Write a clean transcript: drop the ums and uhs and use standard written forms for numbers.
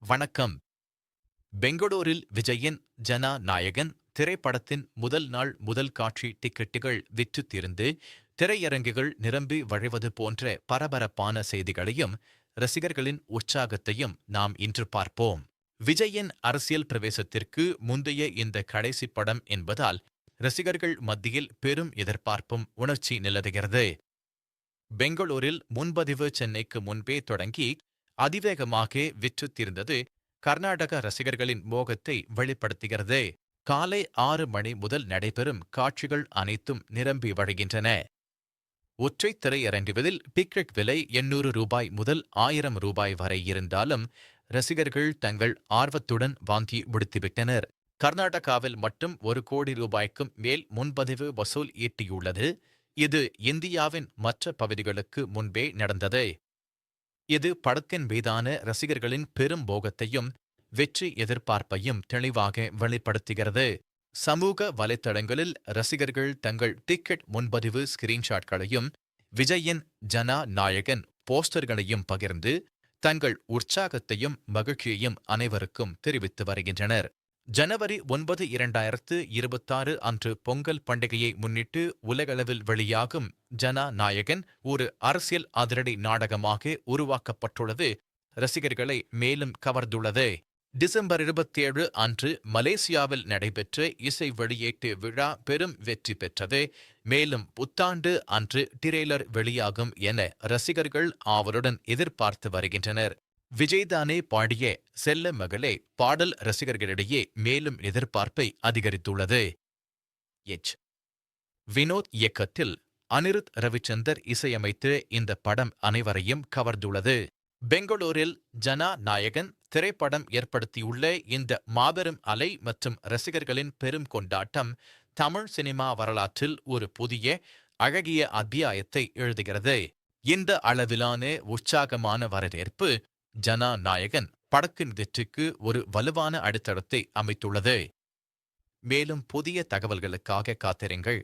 வணக்கம். பெங்களூரில் விஜயின் ஜனா நாயகன் திரைப்படத்தின் முதல் நாள் முதல் காட்சி டிக்கெட்டுகள் விற்றுத் தீர்ந்து திரையரங்குகள் நிரம்பி வழிவது போன்ற பரபரப்பான செய்திகளையும் ரசிகர்களின் உற்சாகத்தையும் நாம் இன்று பார்ப்போம். விஜயின் அரசியல் பிரவேசத்திற்கு முந்தைய இந்த கடைசி படம் என்பதால் ரசிகர்கள் மத்தியில் பெரும் எதிர்பார்ப்பும் உணர்ச்சி நிலவுகிறது. பெங்களூரில் முன்பதிவு சென்னைக்கு முன்பே தொடங்கி அதிவேகமாக விற்றுத் தீர்ந்தது கர்நாடக ரசிகர்களின் மோகத்தை வெளிப்படுத்துகிறது. காலை 6 மணி முதல் நடைபெறும் காட்சிகள் அனைத்தும் நிரம்பி வழிகின்றன. ஒற்றை திரையரங்குகளில் டிக்கெட் விலை 800 ரூபாய் முதல் 1000 ரூபாய் வரை இருந்தாலும் ரசிகர்கள் தங்கள் ஆர்வத்துடன் வாங்கி முடித்துவிட்டனர். கர்நாடகாவில் மட்டும் 1 கோடி ரூபாய்க்கும் மேல் முன்பதிவு வசூல் ஈட்டியுள்ளது. இது இந்தியாவின் மற்ற பகுதிகளுக்கு முன்பே நடந்தது. இது படத்தின் மீதான ரசிகர்களின் பெரும் மோகத்தையும் வெற்றி எதிர்பார்ப்பையும் தெளிவாக வெளிப்படுத்துகிறது. சமூக வலைத்தளங்களில் ரசிகர்கள் தங்கள் டிக்கெட் முன்பதிவு ஸ்கிரீன்ஷாட்களையும் விஜயின் ஜனா நாயகன் போஸ்டர்களையும் பகிர்ந்து தங்கள் உற்சாகத்தையும் மகிழ்ச்சியையும் அனைவருக்கும் தெரிவித்து வருகின்றனர். ஜனவரி 9, 2026 அன்று பொங்கல் பண்டிகையை முன்னிட்டு உலகளவில் வெளியாகும் ஜனா நாயகன் ஒரு அரசியல் அதிரடி நாடகமாக உருவாக்கப்பட்டுள்ளது ரசிகர்களை மேலும் கவர்ந்துள்ளது. டிசம்பர் 27 அன்று மலேசியாவில் நடைபெற்ற இசை வெளியீட்டு விழா பெரும் வெற்றி பெற்றது. மேலும் புத்தாண்டு அன்று டிரெய்லர் வெளியாகும் என ரசிகர்கள் ஆவலுடன் எதிர்பார்த்து வருகின்றனர். விஜய்தானே பாடிய செல்ல மகளே பாடல் ரசிகர்களிடையே மேலும் எதிர்பார்ப்பை அதிகரித்துள்ளது. எச். வினோத் இயக்கத்தில் அனிருத் ரவிச்சந்தர் இசையமைத்து இந்த படம் அனைவரையும் கவர்ந்துள்ளது. பெங்களூரில் ஜனா நாயகன் திரைப்படம் ஏற்படுத்தியுள்ள இந்த மாபெரும் அலை மற்றும் ரசிகர்களின் பெரும் கொண்டாட்டம் தமிழ் சினிமா வரலாற்றில் ஒரு புதிய அழகிய அத்தியாயத்தை எழுதுகிறது. இந்த அளவிலான உற்சாகமான வரவேற்பு ஜனா நாயகன் படத்தின் வெற்றிக்கு ஒரு வலுவான அடித்தளத்தை அமைத்துள்ளது. மேலும் புதிய தகவல்களுக்காக காத்திருங்கள்.